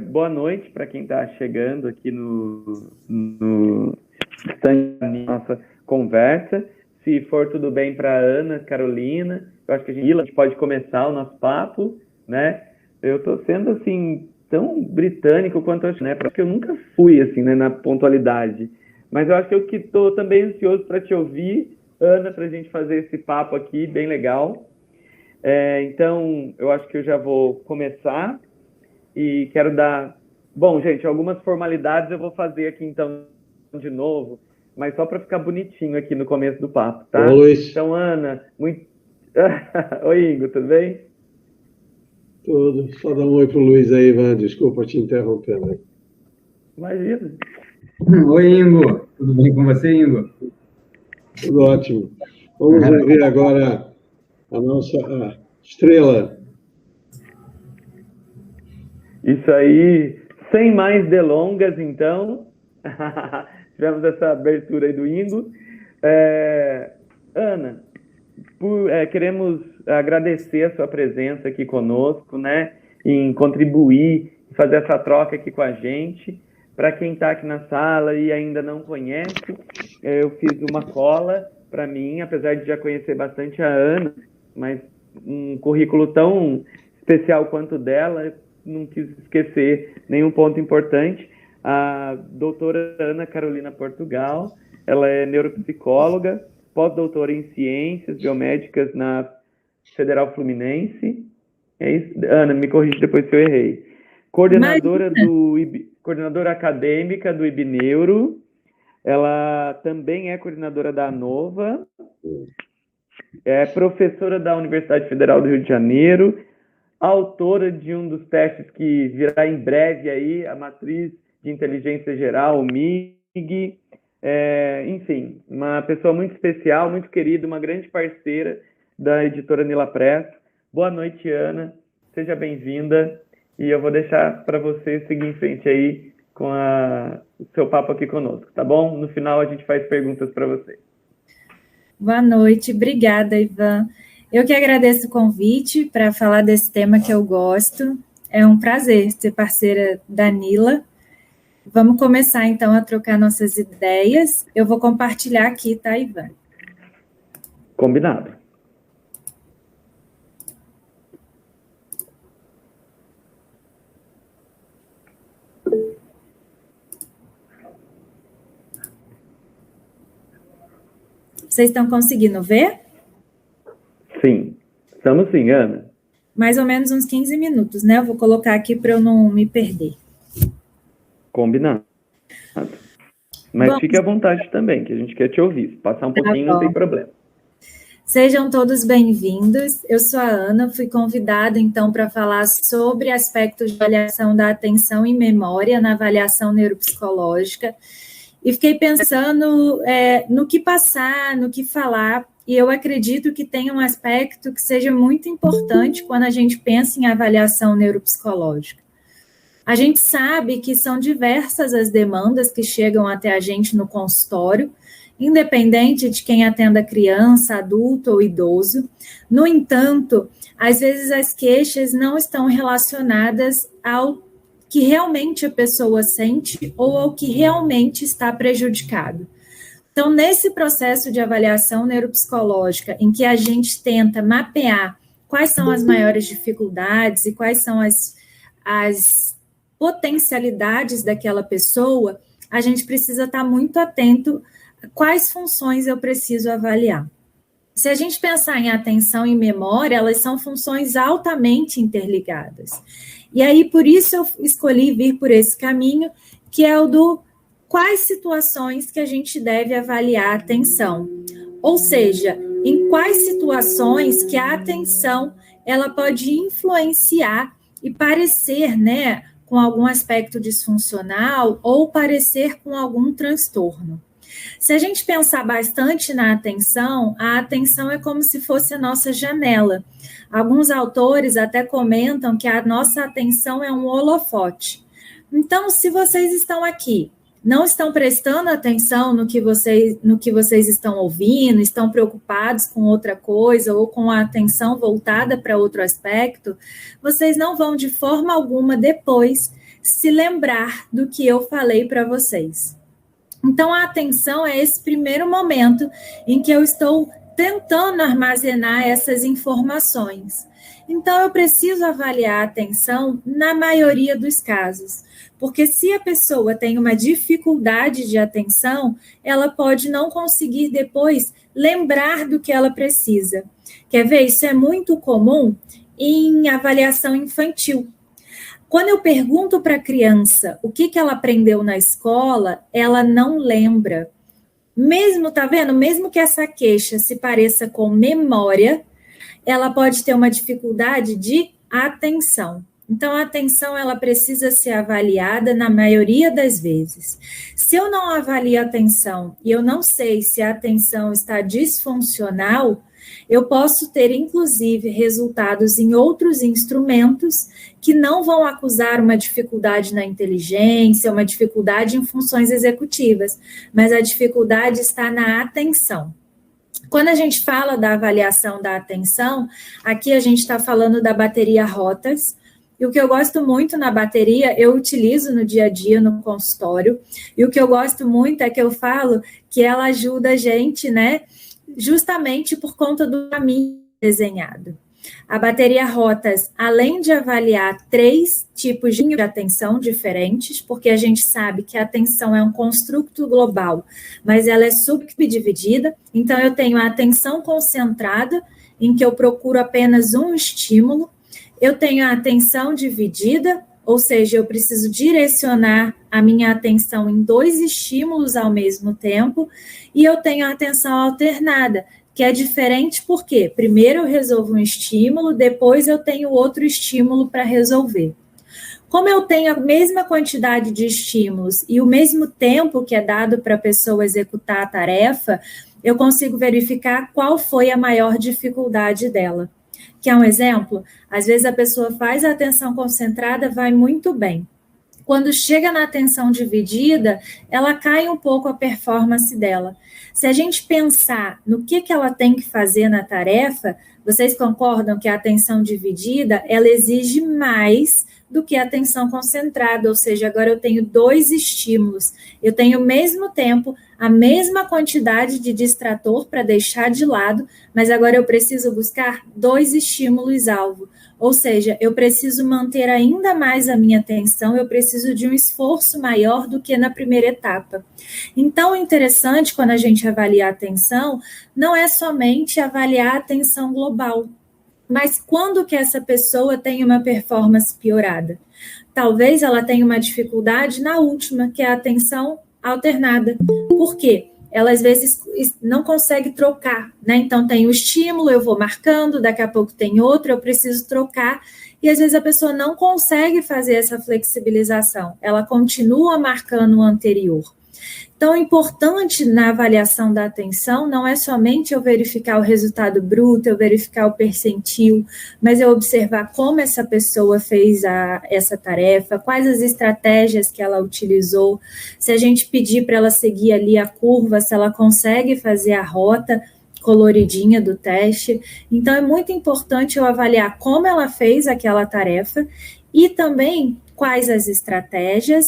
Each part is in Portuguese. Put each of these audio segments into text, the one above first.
Boa noite para quem está chegando aqui no stand da nossa conversa. Se for tudo bem para Ana, Carolina, eu acho que a gente pode começar o nosso papo, né? Eu estou sendo assim tão britânico quanto eu, né? Porque eu nunca fui assim, né, na pontualidade. Mas eu acho que eu que estou também ansioso para te ouvir, Ana, para a gente fazer esse papo aqui bem legal. Então, eu acho que eu já vou começar. E quero dar... Bom, gente, algumas formalidades eu vou fazer aqui, então, de novo, mas só para ficar bonitinho aqui no começo do papo, tá? Oi. Então, Ana, muito... Oi, Ingo, tudo bem? Tudo. Só dá um oi pro Luiz aí, Ivan. Desculpa te interromper, né? Imagina. Oi, Ingo. Tudo bem com você, Ingo? Tudo ótimo. Vamos ouvir agora a nossa estrela. Isso aí, sem mais delongas, então. Tivemos essa abertura aí do Ingo. Ana, queremos agradecer a sua presença aqui conosco, né? Em contribuir, fazer essa troca aqui com a gente. Para quem está aqui na sala e ainda não conhece, eu fiz uma cola para mim, apesar de já conhecer bastante a Ana, mas um currículo tão especial quanto o dela, não quis esquecer nenhum ponto importante. A doutora Ana Carolina Portugal, ela é neuropsicóloga, pós-doutora em Ciências Biomédicas na Federal Fluminense. É isso? Ana, me corrige depois se eu errei. Coordenadora acadêmica do IBNeuro. Ela também é coordenadora da ANOVA. É professora da Universidade Federal do Rio de Janeiro. Autora de um dos testes que virá em breve aí, a Matriz de Inteligência Geral, o MIG. Enfim, uma pessoa muito especial, muito querida, uma grande parceira da editora Nila Press. Boa noite, Ana. Seja bem-vinda. E eu vou deixar para você seguir em frente aí com o seu papo aqui conosco, tá bom? No final a gente faz perguntas para você. Boa noite. Obrigada, Ivan. Eu que agradeço o convite para falar desse tema que eu gosto. É um prazer ser parceira da Nila. Vamos começar, então, a trocar nossas ideias. Eu vou compartilhar aqui, tá, Ivan? Combinado. Vocês estão conseguindo ver? Sim. Estamos sim, Ana. Mais ou menos uns 15 minutos, né? Eu vou colocar aqui para eu não me perder. Combinado. Mas fique à vontade também, que a gente quer te ouvir. Se passar um pouquinho, não tem problema. Sejam todos bem-vindos. Eu sou a Ana, fui convidada, então, para falar sobre aspectos de avaliação da atenção e memória na avaliação neuropsicológica. E fiquei pensando no que passar, no que falar, e eu acredito que tem um aspecto que seja muito importante quando a gente pensa em avaliação neuropsicológica. A gente sabe que são diversas as demandas que chegam até a gente no consultório, independente de quem atenda criança, adulto ou idoso. No entanto, às vezes as queixas não estão relacionadas ao que realmente a pessoa sente ou ao que realmente está prejudicado. Então, nesse processo de avaliação neuropsicológica, em que a gente tenta mapear quais são as maiores dificuldades e quais são as potencialidades daquela pessoa, a gente precisa estar muito atento a quais funções eu preciso avaliar. Se a gente pensar em atenção e memória, elas são funções altamente interligadas. E aí, por isso, eu escolhi vir por esse caminho, que é o do quais situações que a gente deve avaliar a atenção. Ou seja, em quais situações que a atenção ela pode influenciar e parecer, né, com algum aspecto disfuncional ou parecer com algum transtorno. Se a gente pensar bastante na atenção, a atenção é como se fosse a nossa janela. Alguns autores até comentam que a nossa atenção é um holofote. Então, se vocês estão aqui não estão prestando atenção no que vocês estão ouvindo, estão preocupados com outra coisa ou com a atenção voltada para outro aspecto, vocês não vão de forma alguma depois se lembrar do que eu falei para vocês. Então, a atenção é esse primeiro momento em que eu estou tentando armazenar essas informações. Então, eu preciso avaliar a atenção na maioria dos casos, porque se a pessoa tem uma dificuldade de atenção, ela pode não conseguir depois lembrar do que ela precisa. Quer ver? Isso é muito comum em avaliação infantil. Quando eu pergunto para a criança o que ela aprendeu na escola, ela não lembra. Mesmo, tá vendo? Mesmo que essa queixa se pareça com memória, ela pode ter uma dificuldade de atenção. Então, a atenção, ela precisa ser avaliada na maioria das vezes. Se eu não avalio a atenção e eu não sei se a atenção está disfuncional, eu posso ter, inclusive, resultados em outros instrumentos que não vão acusar uma dificuldade na inteligência, uma dificuldade em funções executivas, mas a dificuldade está na atenção. Quando a gente fala da avaliação da atenção, aqui a gente está falando da bateria Rotas, e o que eu gosto muito na bateria, eu utilizo no dia a dia, no consultório, e o que eu gosto muito é que eu falo que ela ajuda a gente, né, justamente por conta do caminho desenhado. A bateria Rotas, além de avaliar 3 tipos de atenção diferentes, porque a gente sabe que a atenção é um construto global, mas ela é subdividida, então eu tenho a atenção concentrada, em que eu procuro apenas um estímulo, eu tenho a atenção dividida, ou seja, eu preciso direcionar a minha atenção em 2 estímulos ao mesmo tempo, e eu tenho a atenção alternada, que é diferente porque primeiro eu resolvo um estímulo, depois eu tenho outro estímulo para resolver. Como eu tenho a mesma quantidade de estímulos e o mesmo tempo que é dado para a pessoa executar a tarefa, eu consigo verificar qual foi a maior dificuldade dela. Quer um exemplo? Às vezes a pessoa faz a atenção concentrada, vai muito bem. Quando chega na atenção dividida, ela cai um pouco a performance dela. Se a gente pensar no que ela tem que fazer na tarefa, vocês concordam que a atenção dividida, ela exige mais do que a atenção concentrada, ou seja, agora eu tenho 2 estímulos, eu tenho ao mesmo tempo a mesma quantidade de distrator para deixar de lado, mas agora eu preciso buscar 2 estímulos-alvo, ou seja, eu preciso manter ainda mais a minha atenção, eu preciso de um esforço maior do que na primeira etapa. Então, o interessante quando a gente avalia a atenção, não é somente avaliar a atenção global, mas quando que essa pessoa tem uma performance piorada? Talvez ela tenha uma dificuldade na última, que é a atenção alternada. Por quê? Ela, às vezes, não consegue trocar, né? Então, tem o estímulo, eu vou marcando, daqui a pouco tem outro, eu preciso trocar, e às vezes a pessoa não consegue fazer essa flexibilização, ela continua marcando o anterior. Então, o importante na avaliação da atenção não é somente eu verificar o resultado bruto, eu verificar o percentil, mas eu observar como essa pessoa fez essa tarefa, quais as estratégias que ela utilizou, se a gente pedir para ela seguir ali a curva, se ela consegue fazer a rota coloridinha do teste. Então, é muito importante eu avaliar como ela fez aquela tarefa e também quais as estratégias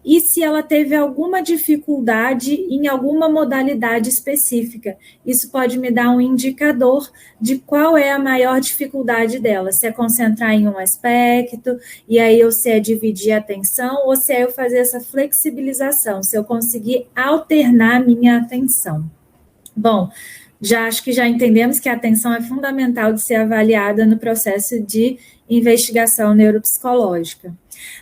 e se ela teve alguma dificuldade em alguma modalidade específica. Isso pode me dar um indicador de qual é a maior dificuldade dela, se é concentrar em um aspecto, e aí eu se é dividir a atenção, ou se é eu fazer essa flexibilização, se eu conseguir alternar minha atenção. Bom, acho que já entendemos que a atenção é fundamental de ser avaliada no processo de investigação neuropsicológica.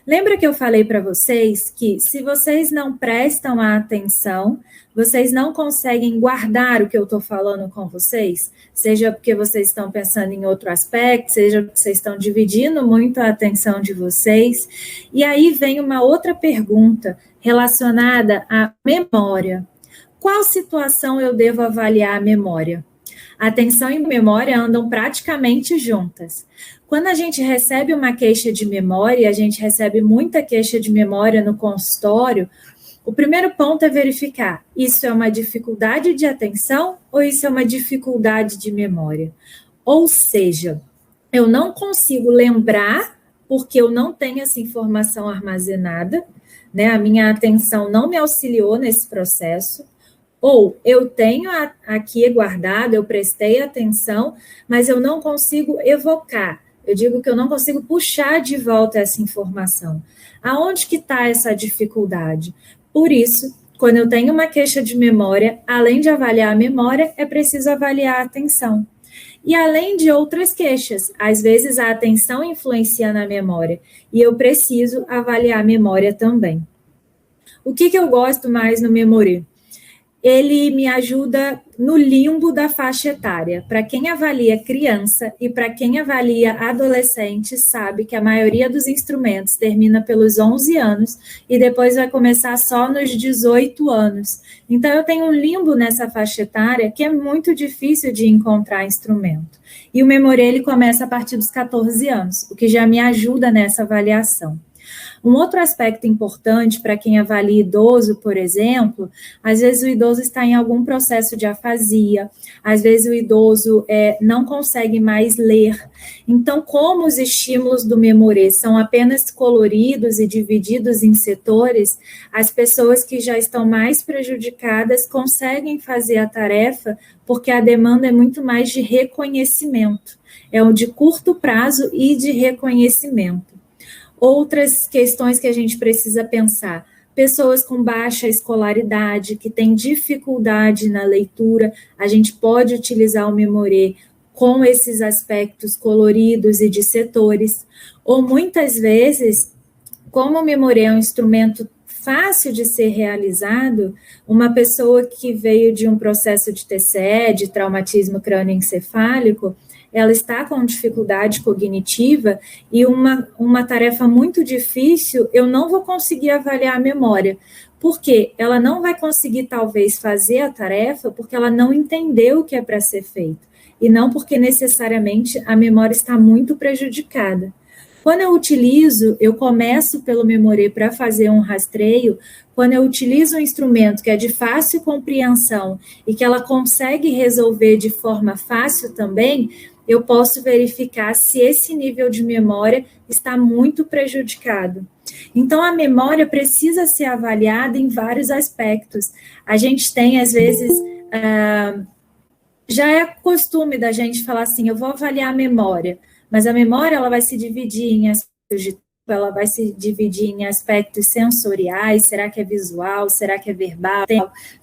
Lembra que eu falei para vocês que se vocês não prestam a atenção, vocês não conseguem guardar o que eu estou falando com vocês? Seja porque vocês estão pensando em outro aspecto, seja porque vocês estão dividindo muito a atenção de vocês. E aí vem uma outra pergunta relacionada à memória. Qual situação eu devo avaliar a memória? Atenção e memória andam praticamente juntas. Quando a gente recebe uma queixa de memória, a gente recebe muita queixa de memória no consultório, O primeiro ponto é verificar, isso é uma dificuldade de atenção ou isso é uma dificuldade de memória? Ou seja, eu não consigo lembrar porque eu não tenho essa informação armazenada, né? A minha atenção não me auxiliou nesse processo, ou eu tenho aqui guardado, eu prestei atenção, mas eu não consigo evocar. Eu digo que eu não consigo puxar de volta essa informação. Aonde que está essa dificuldade? Por isso, quando eu tenho uma queixa de memória, além de avaliar a memória, é preciso avaliar a atenção. E além de outras queixas, às vezes a atenção influencia na memória, e eu preciso avaliar a memória também. O que eu gosto mais no Memorê? Ele me ajuda no limbo da faixa etária. Para quem avalia criança e para quem avalia adolescente, sabe que a maioria dos instrumentos termina pelos 11 anos e depois vai começar só nos 18 anos. Então, eu tenho um limbo nessa faixa etária que é muito difícil de encontrar instrumento. E o Memorê, ele começa a partir dos 14 anos, o que já me ajuda nessa avaliação. Um outro aspecto importante para quem avalia idoso, por exemplo, às vezes o idoso está em algum processo de afasia, às vezes o idoso não consegue mais ler. Então, como os estímulos do Memorê são apenas coloridos e divididos em setores, as pessoas que já estão mais prejudicadas conseguem fazer a tarefa porque a demanda é muito mais de reconhecimento, é o de curto prazo e de reconhecimento. Outras questões que a gente precisa pensar, pessoas com baixa escolaridade, que têm dificuldade na leitura, a gente pode utilizar o Memorê com esses aspectos coloridos e de setores, ou muitas vezes, como o Memorê é um instrumento fácil de ser realizado, uma pessoa que veio de um processo de TCE, de traumatismo crânioencefálico, ela está com dificuldade cognitiva e uma tarefa muito difícil, eu não vou conseguir avaliar a memória, porque ela não vai conseguir, talvez, fazer a tarefa porque ela não entendeu o que é para ser feito, e não porque necessariamente a memória está muito prejudicada. Quando eu começo pelo Memorê para fazer um rastreio, quando eu utilizo um instrumento que é de fácil compreensão e que ela consegue resolver de forma fácil também, eu posso verificar se esse nível de memória está muito prejudicado. Então, a memória precisa ser avaliada em vários aspectos. A gente tem, às vezes, já é costume da gente falar assim, eu vou avaliar a memória, mas a memória ela vai se dividir em aspectos de ela vai se dividir em aspectos sensoriais, será que é visual, será que é verbal,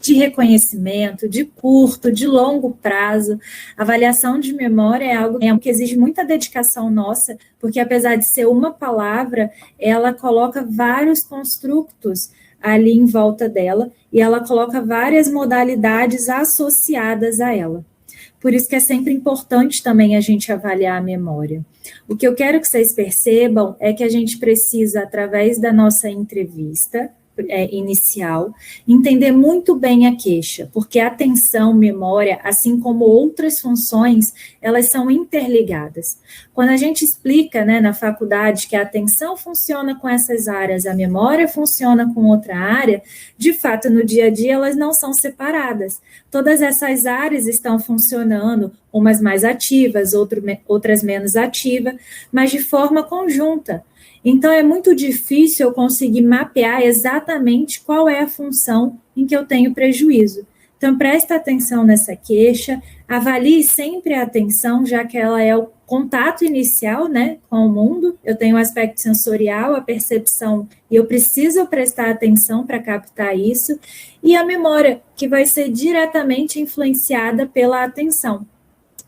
de reconhecimento, de curto, de longo prazo. A avaliação de memória é algo que exige muita dedicação nossa, porque apesar de ser uma palavra, ela coloca vários construtos ali em volta dela, e ela coloca várias modalidades associadas a ela. Por isso que é sempre importante também a gente avaliar a memória. O que eu quero que vocês percebam é que a gente precisa, através da nossa entrevista inicial, entender muito bem a queixa, porque a atenção, memória, assim como outras funções, elas são interligadas. Quando a gente explica, né, na faculdade que a atenção funciona com essas áreas, a memória funciona com outra área, de fato, no dia a dia, elas não são separadas. Todas essas áreas estão funcionando, umas mais ativas, outras menos ativas, mas de forma conjunta. Então, é muito difícil eu conseguir mapear exatamente qual é a função em que eu tenho prejuízo. Então, presta atenção nessa queixa, avalie sempre a atenção, já que ela é o contato inicial, né, com o mundo. Eu tenho o aspecto sensorial, a percepção, e eu preciso prestar atenção para captar isso. E a memória, que vai ser diretamente influenciada pela atenção.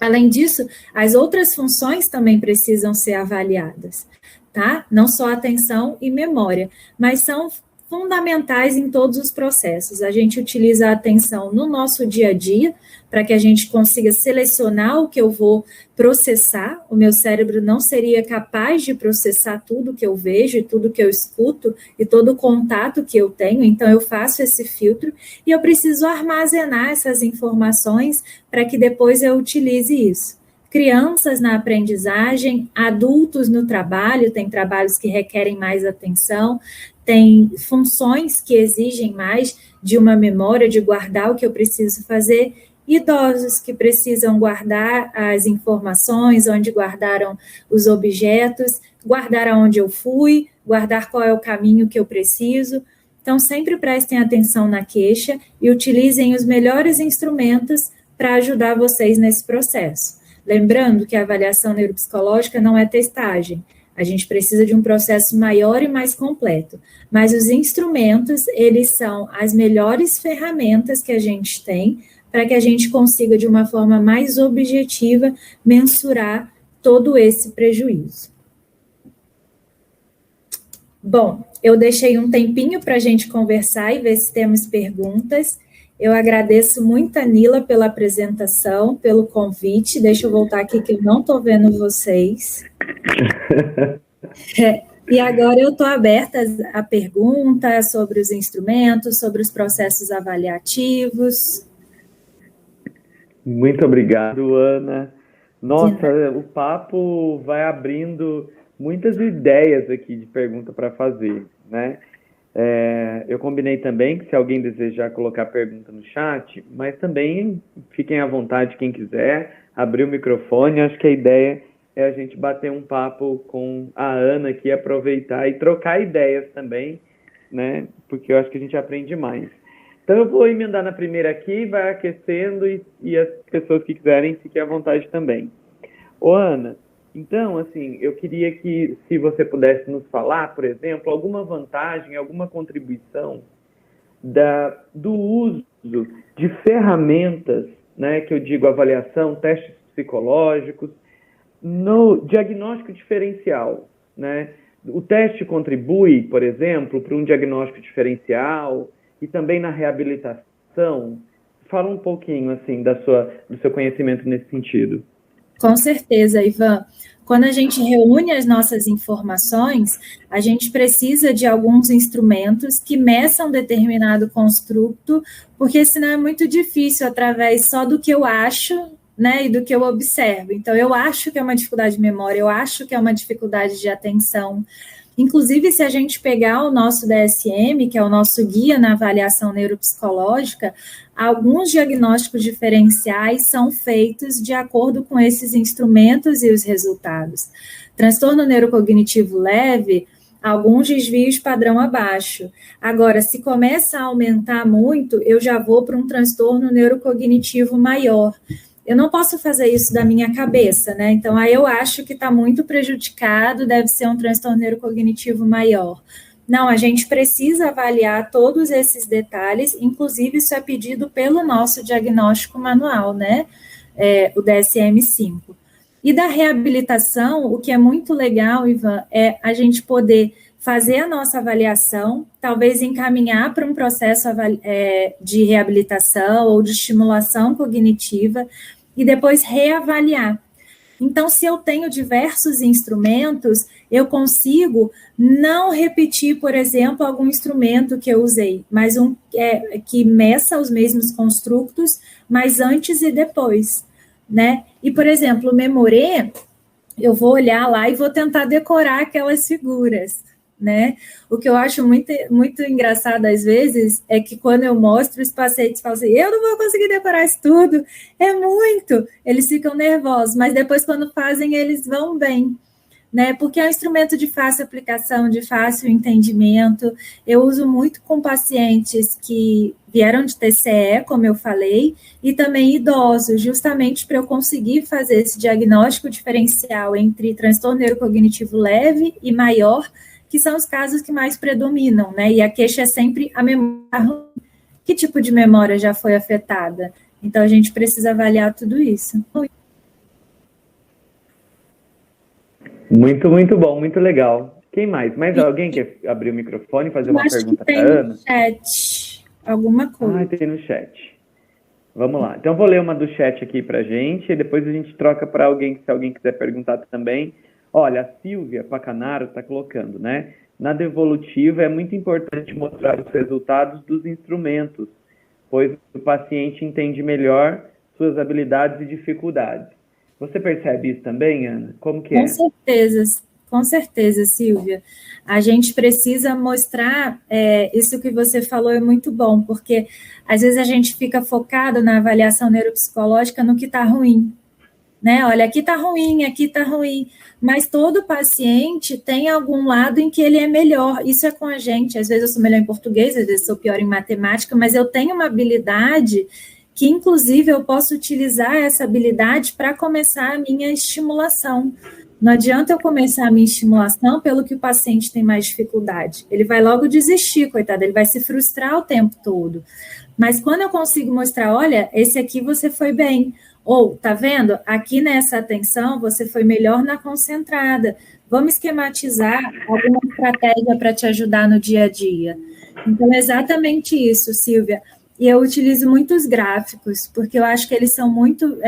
Além disso, as outras funções também precisam ser avaliadas. Tá? Não só atenção e memória, mas são fundamentais em todos os processos. A gente utiliza a atenção no nosso dia a dia, para que a gente consiga selecionar o que eu vou processar. O meu cérebro não seria capaz de processar tudo que eu vejo, e tudo que eu escuto, e todo o contato que eu tenho, então eu faço esse filtro, e eu preciso armazenar essas informações para que depois eu utilize isso. crianças na aprendizagem, adultos no trabalho, tem trabalhos que requerem mais atenção, tem funções que exigem mais de uma memória, de guardar o que eu preciso fazer, idosos que precisam guardar as informações, onde guardaram os objetos, guardar aonde eu fui, guardar qual é o caminho que eu preciso. Então, sempre prestem atenção na queixa e utilizem os melhores instrumentos para ajudar vocês nesse processo. Lembrando que a avaliação neuropsicológica não é testagem. A gente precisa de um processo maior e mais completo. Mas os instrumentos, eles são as melhores ferramentas que a gente tem para que a gente consiga, de uma forma mais objetiva, mensurar todo esse prejuízo. Bom, eu deixei um tempinho para a gente conversar e ver se temos perguntas. Eu agradeço muito a Nila pela apresentação, pelo convite. Deixa eu voltar aqui que eu não estou vendo vocês. E agora eu estou aberta a perguntas sobre os instrumentos, sobre os processos avaliativos. Muito obrigado, Ana. Nossa, o papo vai abrindo muitas ideias aqui de pergunta para fazer, né? Eu combinei também que se alguém desejar colocar pergunta no chat, mas também fiquem à vontade quem quiser, abrir o microfone. Acho que a ideia é a gente bater um papo com a Ana aqui, aproveitar e trocar ideias também, né? Porque eu acho que a gente aprende mais. Então eu vou emendar na primeira aqui, vai aquecendo e as pessoas que quiserem fiquem à vontade também. Ô Ana, então, assim, eu queria que, se você pudesse nos falar, por exemplo, alguma vantagem, alguma contribuição do uso de ferramentas, né, que eu digo avaliação, testes psicológicos, no diagnóstico diferencial, né? O teste contribui, por exemplo, para um diagnóstico diferencial e também na reabilitação. Fala um pouquinho, assim, do seu conhecimento nesse sentido. Com certeza, Ivan. Quando a gente reúne as nossas informações, a gente precisa de alguns instrumentos que meçam determinado construto, porque senão é muito difícil através só do que eu acho, né, e do que eu observo. Então, eu acho que é uma dificuldade de memória, eu acho que é uma dificuldade de atenção. Inclusive, se a gente pegar o nosso DSM, que é o nosso guia na avaliação neuropsicológica, alguns diagnósticos diferenciais são feitos de acordo com esses instrumentos e os resultados. Transtorno neurocognitivo leve, alguns desvios padrão abaixo. Agora, se começa a aumentar muito, eu já vou para um transtorno neurocognitivo maior. Eu não posso fazer isso da minha cabeça, né? Então, aí eu acho que está muito prejudicado, deve ser um transtorno neurocognitivo maior. Não, a gente precisa avaliar todos esses detalhes, inclusive isso é pedido pelo nosso diagnóstico manual, né? O DSM-5. E da reabilitação, o que é muito legal, Ivan, é a gente poder fazer a nossa avaliação, talvez encaminhar para um processo de reabilitação ou de estimulação cognitiva e depois reavaliar. Então, se eu tenho diversos instrumentos, eu consigo não repetir, por exemplo, algum instrumento que eu usei, mas um que meça os mesmos construtos, mas antes e depois, né? E, por exemplo, o Memorê, eu vou olhar lá e vou tentar decorar aquelas figuras, né? O que eu acho muito, muito engraçado às vezes é que quando eu mostro, os pacientes falam assim, eu não vou conseguir decorar isso tudo, é muito, eles ficam nervosos, mas depois quando fazem, eles vão bem, né? Porque é um instrumento de fácil aplicação, de fácil entendimento. Eu uso muito com pacientes que vieram de TCE, como eu falei, e também idosos, justamente para eu conseguir fazer esse diagnóstico diferencial entre transtorno neurocognitivo leve e maior, que são os casos que mais predominam, né? E a queixa é sempre a memória. Que tipo de memória já foi afetada? Então, a gente precisa avaliar tudo isso. Muito, muito bom, muito legal. Quem mais? Mais alguém quer abrir o microfone e fazer uma pergunta para a Ana? No chat, alguma coisa. Tem no chat. Vamos lá. Então, eu vou ler uma do chat aqui para a gente, e depois a gente troca para alguém, se alguém quiser perguntar também. Olha, a Silvia Pacanaro está colocando, né? Na devolutiva é muito importante mostrar os resultados dos instrumentos, pois o paciente entende melhor suas habilidades e dificuldades. Você percebe isso também, Ana? Como que é? Com certeza, Silvia. A gente precisa mostrar, isso que você falou é muito bom, porque às vezes a gente fica focado na avaliação neuropsicológica no que está ruim, né? Olha, aqui está ruim, mas todo paciente tem algum lado em que ele é melhor, isso é com a gente, às vezes eu sou melhor em português, às vezes sou pior em matemática, mas eu tenho uma habilidade que, inclusive, eu posso utilizar essa habilidade para começar a minha estimulação. Não adianta eu começar a minha estimulação pelo que o paciente tem mais dificuldade. Ele vai logo desistir, coitado, ele vai se frustrar o tempo todo. Mas quando eu consigo mostrar, olha, esse aqui você foi bem, ou, tá vendo? Aqui nessa atenção você foi melhor na concentrada. Vamos esquematizar alguma estratégia para te ajudar no dia a dia. Então, é exatamente isso, Silvia. E eu utilizo muitos gráficos, porque eu acho que eles são muito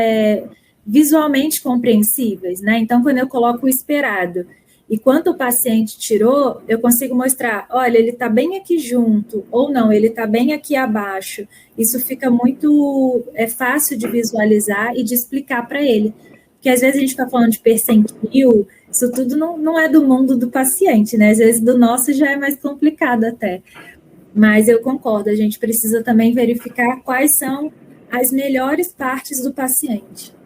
visualmente compreensíveis, né? Então, quando eu coloco o esperado e quanto o paciente tirou, eu consigo mostrar, olha, ele está bem aqui junto, ou não, ele está bem aqui abaixo. Isso fica muito fácil de visualizar e de explicar para ele. Porque às vezes a gente está falando de percentil, isso tudo não é do mundo do paciente, né? Às vezes do nosso já é mais complicado até. Mas eu concordo, a gente precisa também verificar quais são as melhores partes do paciente.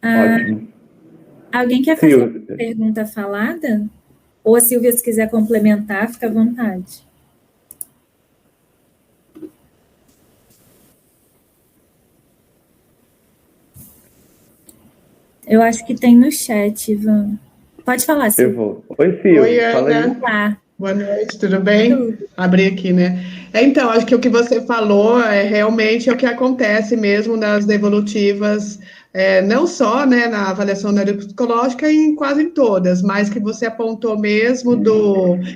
Ótimo. Alguém quer fazer uma pergunta falada? Ou a Silvia, se quiser complementar, fica à vontade. Eu acho que tem no chat, Ivan. Pode falar, Silvia. Eu vou. Oi, Silvia. Oi, Ana. Olá. Boa noite, tudo bem? Abri aqui, né? Então, acho que o que você falou é realmente o que acontece mesmo nas devolutivas, não só, né, na avaliação neuropsicológica, quase em todas, mas que você apontou mesmo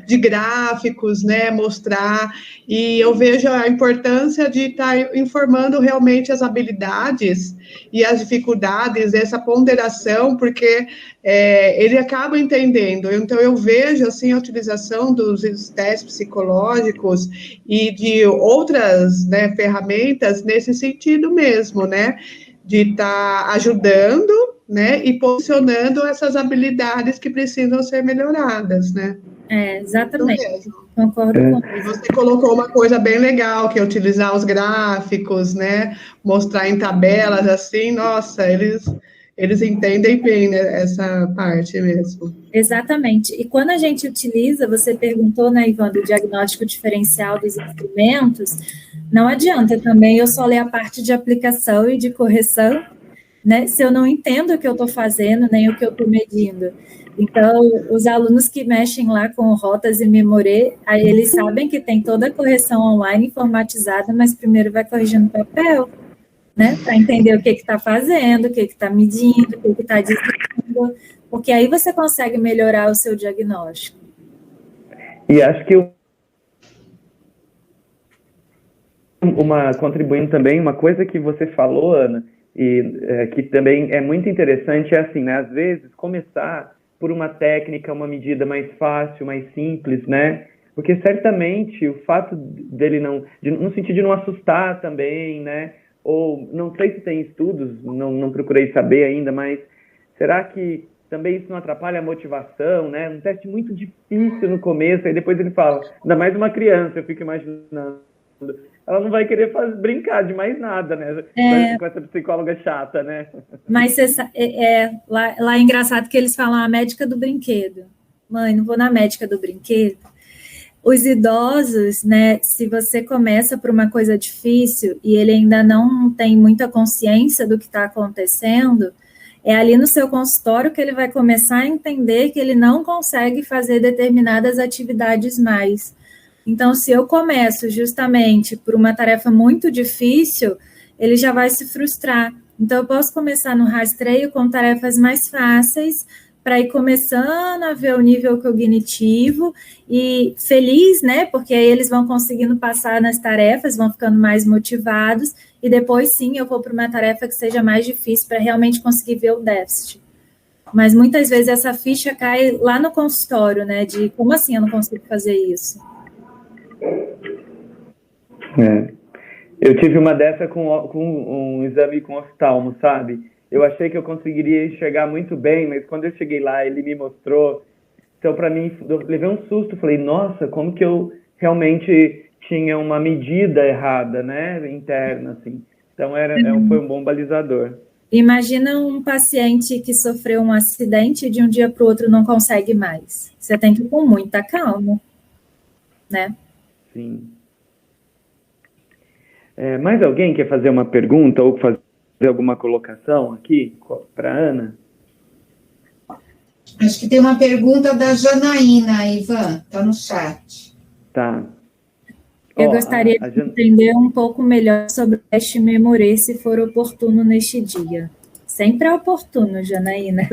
de gráficos, né, mostrar, e eu vejo a importância de estar informando realmente as habilidades e as dificuldades, essa ponderação, porque ele acaba entendendo. Então, eu vejo, assim, a utilização dos testes psicológicos e de outras, né, ferramentas nesse sentido mesmo, né, de estar ajudando, né, e posicionando essas habilidades que precisam ser melhoradas, né. Exatamente. Concordo com você. Você colocou uma coisa bem legal, que é utilizar os gráficos, né, mostrar em tabelas, assim, nossa, eles entendem bem, né, essa parte mesmo. Exatamente. E quando a gente utiliza, você perguntou, né, Ivan, do diagnóstico diferencial dos instrumentos, não adianta também eu só ler a parte de aplicação e de correção, né, se eu não entendo o que eu estou fazendo, nem o que eu estou medindo. Então, os alunos que mexem lá com rotas e memorê, aí eles sabem que tem toda a correção online informatizada, mas primeiro vai corrigindo no papel, né, para entender o que está fazendo, o que está medindo, o que está dizendo, porque aí você consegue melhorar o seu diagnóstico. E acho que contribuindo também, uma coisa que você falou, Ana, e que também é muito interessante, é assim, né, às vezes começar por uma técnica, uma medida mais fácil, mais simples, né, porque certamente o fato dele no sentido de não assustar também, né, ou não sei se tem estudos, não procurei saber ainda, mas será que também isso não atrapalha a motivação, né? Um teste muito difícil no começo, aí depois ele fala, ainda mais uma criança, eu fico imaginando, ela não vai querer brincar de mais nada, né? Com essa psicóloga chata, né? Mas lá é engraçado que eles falam a médica do brinquedo. Mãe, não vou na médica do brinquedo. Os idosos, né, se você começa por uma coisa difícil e ele ainda não tem muita consciência do que está acontecendo, é ali no seu consultório que ele vai começar a entender que ele não consegue fazer determinadas atividades mais. Então, se eu começo justamente por uma tarefa muito difícil, ele já vai se frustrar. Então, eu posso começar no rastreio com tarefas mais fáceis, para ir começando a ver o nível cognitivo e feliz, né, porque aí eles vão conseguindo passar nas tarefas, vão ficando mais motivados, e depois sim eu vou para uma tarefa que seja mais difícil para realmente conseguir ver o déficit. Mas muitas vezes essa ficha cai lá no consultório, né, de como assim eu não consigo fazer isso? Eu tive uma dessa com um exame com oftalmo, sabe? Eu achei que eu conseguiria enxergar muito bem, mas quando eu cheguei lá, ele me mostrou. Então, para mim, eu levei um susto. Falei, nossa, como que eu realmente tinha uma medida errada, né? Interna, assim. Então, foi um bom balizador. Imagina um paciente que sofreu um acidente e de um dia para o outro não consegue mais. Você tem que ir com muita calma, né? Sim. Mais alguém quer fazer uma pergunta ou fazer alguma colocação aqui para a Ana? Acho que tem uma pergunta da Janaína, Ivan, está no chat. Tá. Eu gostaria de entender um pouco melhor sobre o teste Memorê, se for oportuno neste dia. Sempre é oportuno, Janaína.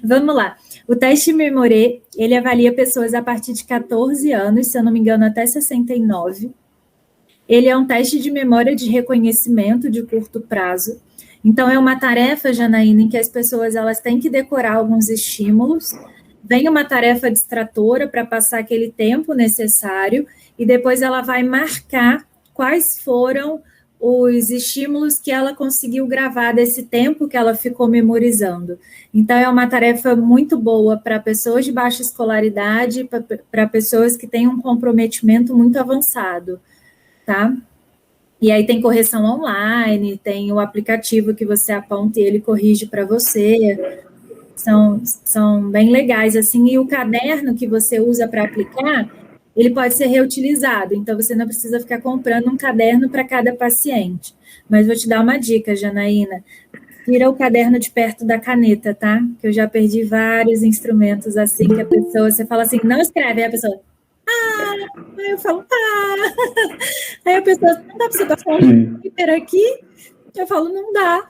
Vamos lá. O teste Memorê, ele avalia pessoas a partir de 14 anos, se eu não me engano, até 69. Ele é um teste de memória de reconhecimento de curto prazo. Então, é uma tarefa, Janaína, em que as pessoas elas têm que decorar alguns estímulos. Vem uma tarefa distratora para passar aquele tempo necessário e depois ela vai marcar quais foram os estímulos que ela conseguiu gravar desse tempo que ela ficou memorizando. Então, é uma tarefa muito boa para pessoas de baixa escolaridade, para pessoas que têm um comprometimento muito avançado, tá? E aí tem correção online, tem o aplicativo que você aponta e ele corrige para você. São bem legais, assim, e o caderno que você usa para aplicar, ele pode ser reutilizado, então você não precisa ficar comprando um caderno para cada paciente. Mas vou te dar uma dica, Janaína, tira o caderno de perto da caneta, tá? Que eu já perdi vários instrumentos assim, que a pessoa, você fala assim, não escreve, aí a pessoa, aí eu falo, aí a pessoa, não dá para você passar um hiper aqui? Eu falo, não dá,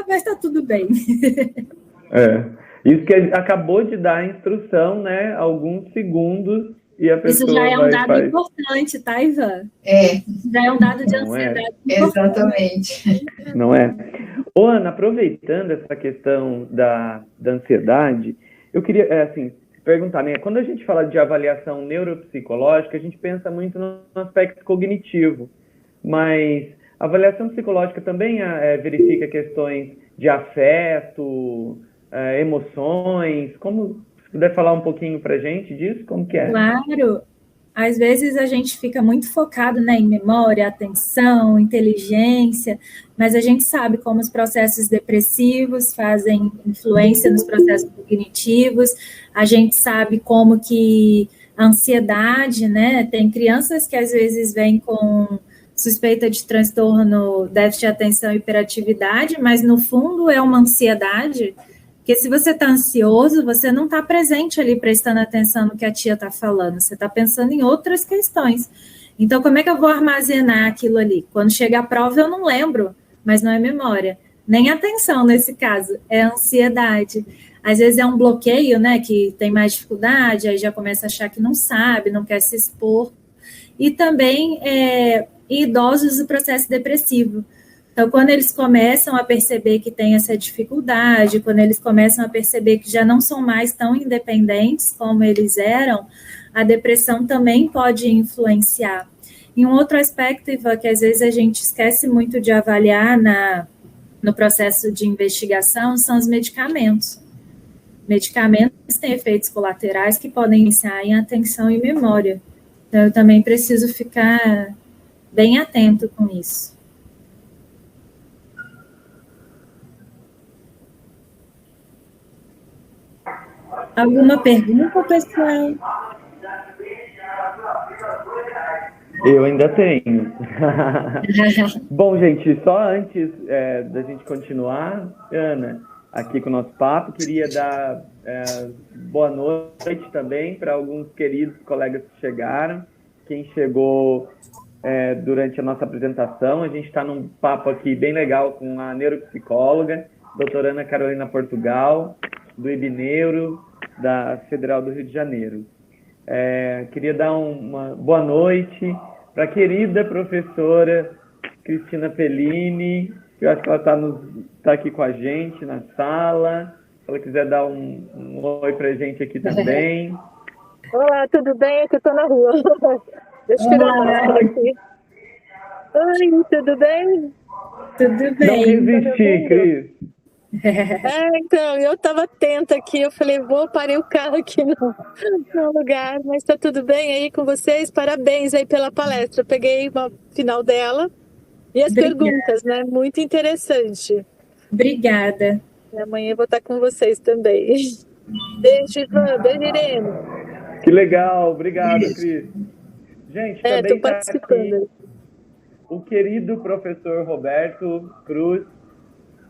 mas tá tudo bem. Isso que acabou de dar a instrução, né? Alguns segundos e a pessoa isso já é um dado importante, tá, Ivan? Já é um dado de ansiedade. Exatamente. Não é? Ô, Ana, aproveitando essa questão da ansiedade, eu queria, perguntar, né? Quando a gente fala de avaliação neuropsicológica, a gente pensa muito no aspecto cognitivo, mas a avaliação psicológica também verifica questões de afeto, emoções. Como, se puder falar um pouquinho para a gente disso, como que é? Claro. Às vezes a gente fica muito focado, né, em memória, atenção, inteligência, mas a gente sabe como os processos depressivos fazem influência nos processos cognitivos, a gente sabe como que a ansiedade, né, tem crianças que às vezes vêm com suspeita de transtorno, déficit de atenção e hiperatividade, mas no fundo é uma ansiedade. Porque se você está ansioso, você não está presente ali prestando atenção no que a tia está falando, você está pensando em outras questões. Então, como é que eu vou armazenar aquilo ali? Quando chega a prova, eu não lembro, mas não é memória. Nem atenção nesse caso, é ansiedade. Às vezes é um bloqueio, né, que tem mais dificuldade, aí já começa a achar que não sabe, não quer se expor. E também idosos do processo depressivo. Então, quando eles começam a perceber que tem essa dificuldade, quando eles começam a perceber que já não são mais tão independentes como eles eram, a depressão também pode influenciar. E um outro aspecto, Ivan, que às vezes a gente esquece muito de avaliar no processo de investigação, são os medicamentos. Medicamentos têm efeitos colaterais que podem iniciar em atenção e memória. Então, eu também preciso ficar bem atento com isso. Alguma pergunta, pessoal? Eu ainda tenho. Bom, gente, só antes da gente continuar, Ana, aqui com o nosso papo, queria dar boa noite também para alguns queridos colegas que chegaram. Quem chegou durante a nossa apresentação, a gente está num papo aqui bem legal com a neuropsicóloga, doutora Ana Carolina Portugal, do IBNeuro, da Federal do Rio de Janeiro. Queria dar uma boa noite para a querida professora Cristina Pellini, que eu acho que ela está aqui com a gente na sala. Se ela quiser dar um oi para a gente aqui também. Olá, tudo bem? É que eu estou na rua. Deixa eu tirar a máscara aqui. Oi, tudo bem? Tudo Não bem. resisti, Cris. Então, eu estava atenta aqui, eu falei, vou parar o carro aqui no lugar, mas está tudo bem aí com vocês? Parabéns aí pela palestra, eu peguei uma final dela e as Obrigada. perguntas, né? Muito interessante. Obrigada. E amanhã eu vou estar com vocês também. Beijo, Ivan, beijo, Irene. Que legal, obrigado, Cris. Gente, também Estou está participando. aqui o querido professor Roberto Cruz,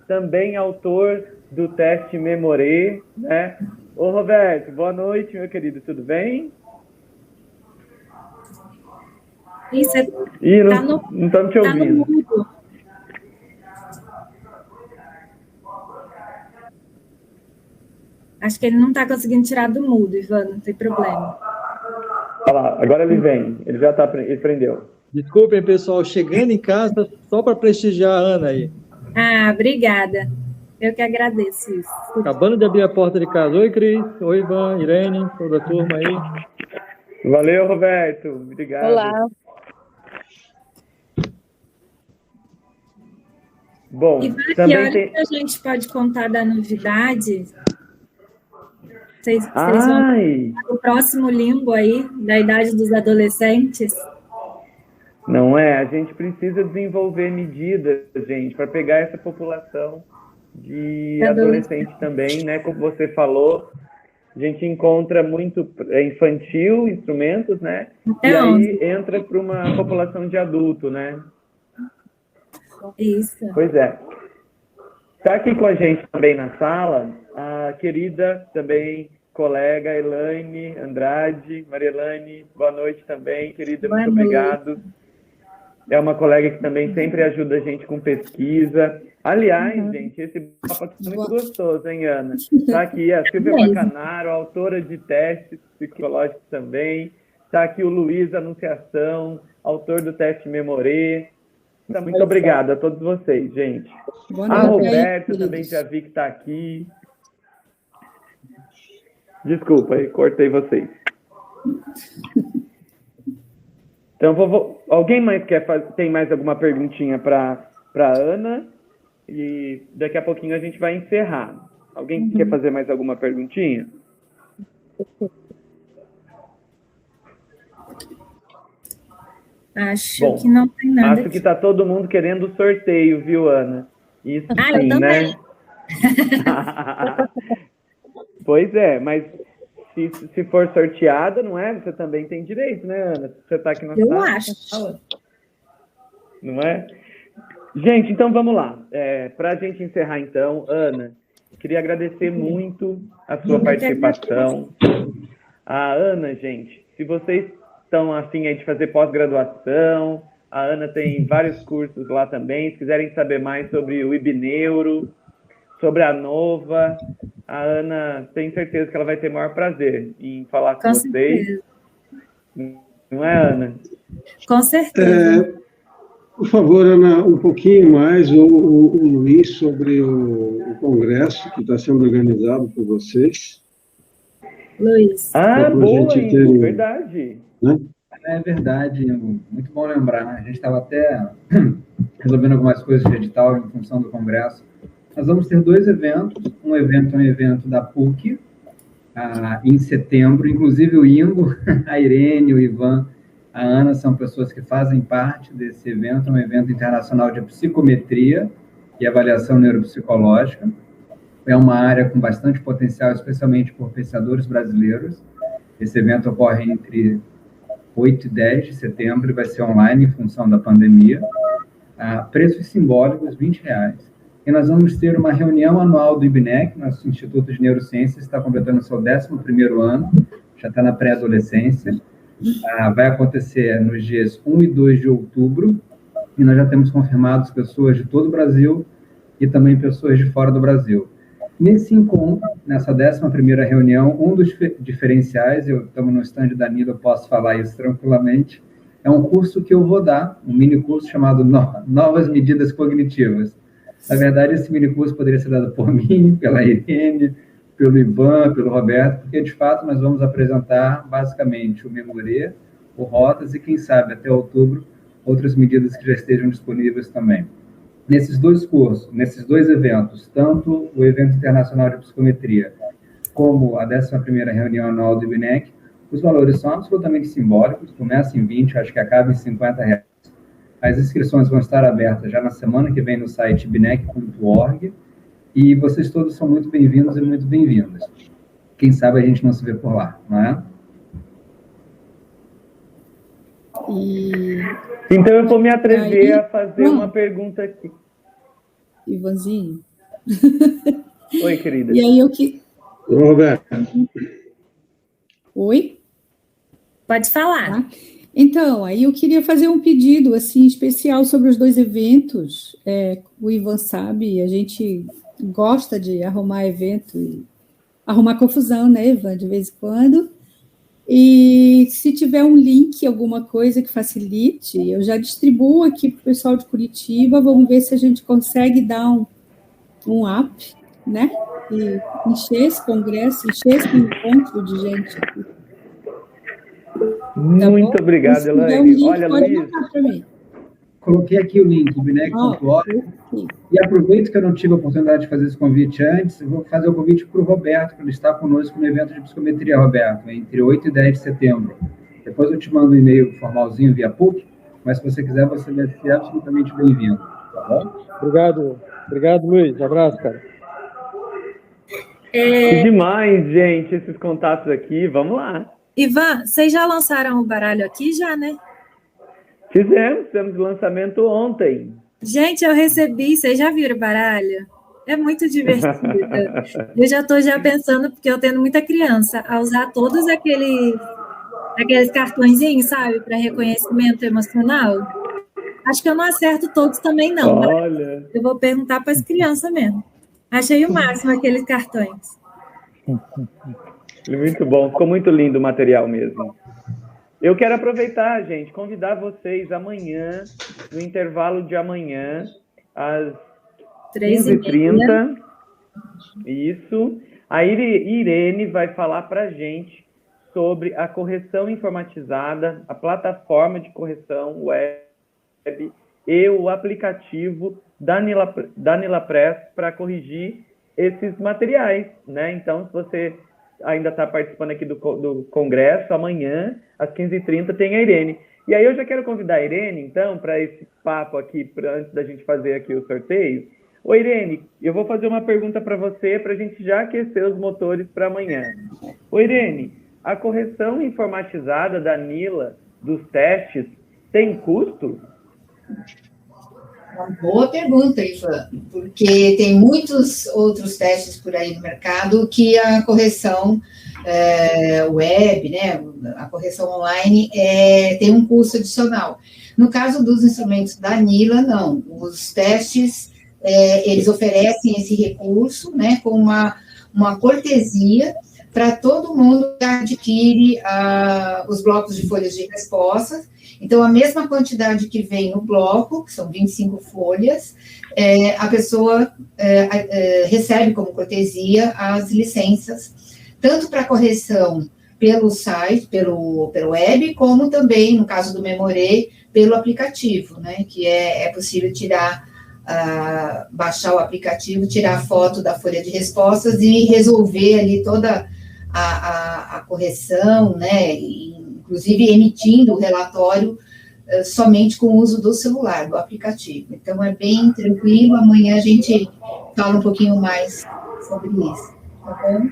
também autor do teste Memorê, né? Ô, Roberto, boa noite, meu querido, tudo bem? Isso, Ih, tá não estamos te tá no ouvindo. mudo. Acho que ele não está conseguindo tirar do mudo, Ivan, não tem problema. Olha lá, agora ele vem, ele já tá, ele prendeu. Desculpem, pessoal, chegando em casa só para prestigiar a Ana aí. Ah, obrigada. Eu que agradeço isso. Acabando de abrir a porta de casa. Oi, Cris. Oi, Ivan, Irene, toda a turma aí. Valeu, Roberto. Obrigado. Olá. Bom, Ivan, que também hora tem... que a gente pode contar da novidade? Vocês vão Ai, o próximo limbo aí, da idade dos adolescentes? não é? A gente precisa desenvolver medidas, gente, para pegar essa população de adolescente também, né? Como você falou, a gente encontra muito infantil, instrumentos, né? Então, e aí entra para uma população de adulto, né? isso. Pois é. Está aqui com a gente também na sala a querida também colega Elaine Andrade. Maria Elaine, boa noite também, querida, Boa muito noite. obrigado. É uma colega que também sempre ajuda a gente com pesquisa. Aliás, gente, esse papo aqui é muito gostoso, hein, Ana? Está aqui a Silvia Bacanaro, autora de testes psicológicos também. Está aqui o Luiz Anunciação, autor do teste Memorê. Muito obrigado a todos vocês, gente. A Roberta também já vi que está aqui. Desculpa, eu cortei vocês. Então, alguém mais tem mais alguma perguntinha para Ana? E daqui a pouquinho a gente vai encerrar. Alguém quer fazer mais alguma perguntinha? Acho que não tem nada. Acho que está todo mundo querendo o sorteio, viu, Ana? Isso sim, eu né? também. Pois é, mas se for sorteada, não é? Você também tem direito, né, Ana? Você está aqui na sala. Eu acho. Não é? Gente, então vamos lá. Para a gente encerrar, então, Ana, queria agradecer muito a sua participação. A Ana, gente, se vocês estão afim aí de fazer pós-graduação, a Ana tem vários cursos lá também. Se quiserem saber mais sobre o Ibneuro, sobre a Nova, a Ana tem certeza que ela vai ter o maior prazer em falar com vocês. Certeza. Não é, Ana? Com certeza. Por favor, Ana, um pouquinho mais, o Luiz, sobre o congresso que está sendo organizado por vocês. Luiz. Boa, verdade. Né? É verdade, muito bom lembrar. A gente estava até resolvendo algumas coisas de edital em função do congresso. Nós vamos ter 2 eventos. Um evento é um evento da PUC, em setembro. Inclusive o Ingo, a Irene, o Ivan, a Ana são pessoas que fazem parte desse evento. É um evento internacional de psicometria e avaliação neuropsicológica. É uma área com bastante potencial, especialmente por pesquisadores brasileiros. Esse evento ocorre entre 8 e 10 de setembro e vai ser online em função da pandemia. Preços simbólicos, R$20. E nós vamos ter uma reunião anual do IBNEC, nosso Instituto de Neurociências, está completando o seu 11º ano, já está na pré-adolescência. Vai acontecer nos dias 1 e 2 de outubro, e nós já temos confirmados pessoas de todo o Brasil e também pessoas de fora do Brasil. Nesse encontro, nessa 11ª reunião, um dos diferenciais, eu estamos no stand da Nila, eu posso falar isso tranquilamente, é um curso que eu vou dar, um mini curso chamado Novas Medidas Cognitivas. Na verdade, esse mini curso poderia ser dado por mim, pela Irene, pelo Ivan, pelo Roberto, porque, de fato, nós vamos apresentar, basicamente, o Memorê, o Rotas e, quem sabe, até outubro, outras medidas que já estejam disponíveis também. Nesses dois cursos, nesses dois eventos, tanto o evento internacional de psicometria como a 11ª reunião anual do IBNEC, os valores são absolutamente simbólicos, começa em 20, acho que acaba em R$50. As inscrições vão estar abertas já na semana que vem no site ibnec.org, e vocês todos são muito bem-vindos e muito bem-vindas. Quem sabe a gente não se vê por lá, não é? Então eu vou me atrever a fazer uma pergunta aqui. Ivanzinho. Oi, querida. E aí eu que... Ô, Roberto. Oi? Pode falar. Tá? Então, aí eu queria fazer um pedido, assim, especial sobre os dois eventos. O Ivan sabe, a gente gosta de arrumar evento, e arrumar confusão, né, Ivan, de vez em quando. E se tiver um link, alguma coisa que facilite, eu já distribuo aqui para o pessoal de Curitiba, vamos ver se a gente consegue dar um up, né? E encher esse congresso, encher esse encontro de gente aqui. Muito obrigado, Elaine. Olha, Luiz. Coloquei aqui o link, ibnec.org, e aproveito que eu não tive a oportunidade de fazer esse convite antes, eu vou fazer o convite para o Roberto, para ele estar conosco no evento de psicometria, Roberto, entre 8 e 10 de setembro. Depois eu te mando um e-mail formalzinho via PUC, mas se você quiser, você vai ser absolutamente bem-vindo, tá bom? Obrigado, Luiz. Abraço, cara. Que demais, gente, esses contatos aqui. Vamos lá. Ivan, vocês já lançaram o baralho aqui já, né? Fizemos lançamento ontem. Gente, eu recebi, vocês já viram o baralho? É muito divertido. Eu já estou pensando, porque eu tenho muita criança, a usar todos aqueles cartõezinhos, sabe, para reconhecimento emocional. Acho que eu não acerto todos também, não. Olha. Eu vou perguntar para as crianças mesmo. Achei o máximo aqueles cartões. Muito bom, ficou muito lindo o material mesmo. Eu quero aproveitar, gente, convidar vocês amanhã, no intervalo de amanhã, às 15h30. Isso. A Irene vai falar para a gente sobre a correção informatizada, a plataforma de correção web e o aplicativo da Nilapress para corrigir esses materiais, né? Então, se você ainda está participando aqui do congresso, amanhã, às 15h30, tem a Irene. E aí eu já quero convidar a Irene, então, para esse papo aqui, antes da gente fazer aqui o sorteio. Ô, Irene, eu vou fazer uma pergunta para você, para a gente já aquecer os motores para amanhã. Ô, Irene, a correção informatizada da Nila, dos testes, tem custo? Uma boa pergunta, Ivan, porque tem muitos outros testes por aí no mercado que a correção web, né, a correção online tem um custo adicional. No caso dos instrumentos da Nila, não. Os testes, eles oferecem esse recurso, né, com uma cortesia para todo mundo que adquire os blocos de folhas de respostas. Então, a mesma quantidade que vem no bloco, que são 25 folhas, a pessoa recebe como cortesia as licenças, tanto para correção pelo site, pelo web, como também, no caso do Memorê, pelo aplicativo, né? Que é possível baixar o aplicativo, tirar a foto da folha de respostas e resolver ali toda a correção, né? Inclusive emitindo o relatório somente com o uso do celular, do aplicativo. Então, é bem tranquilo. Amanhã a gente fala um pouquinho mais sobre isso, tá bom?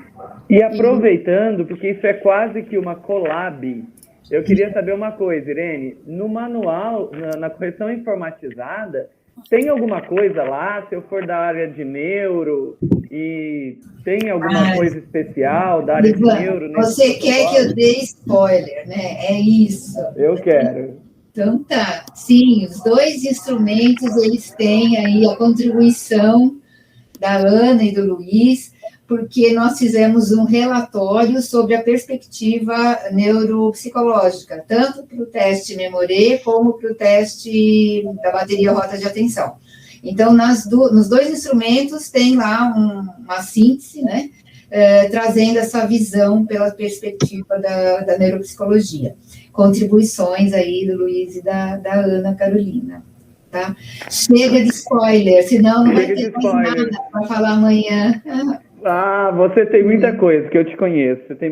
E aproveitando, porque isso é quase que uma collab, eu queria saber uma coisa, Irene. No manual, na correção informatizada, tem alguma coisa lá, se eu for da área de neuro, e tem alguma coisa especial da área de neuro? Você quer que eu dê spoiler, né? É isso. Eu quero. Então tá. Sim, os dois instrumentos, eles têm aí a contribuição da Ana e do Luiz, porque nós fizemos um relatório sobre a perspectiva neuropsicológica, tanto para o teste Memorê, como para o teste da bateria rota de atenção. Então, nos dois instrumentos tem lá uma síntese, né, trazendo essa visão pela perspectiva da neuropsicologia. contribuições aí do Luiz e da Ana Carolina. Tá? Chega de spoiler, senão não vai ter mais nada para falar amanhã. Você tem muita coisa, que eu te conheço. Você tem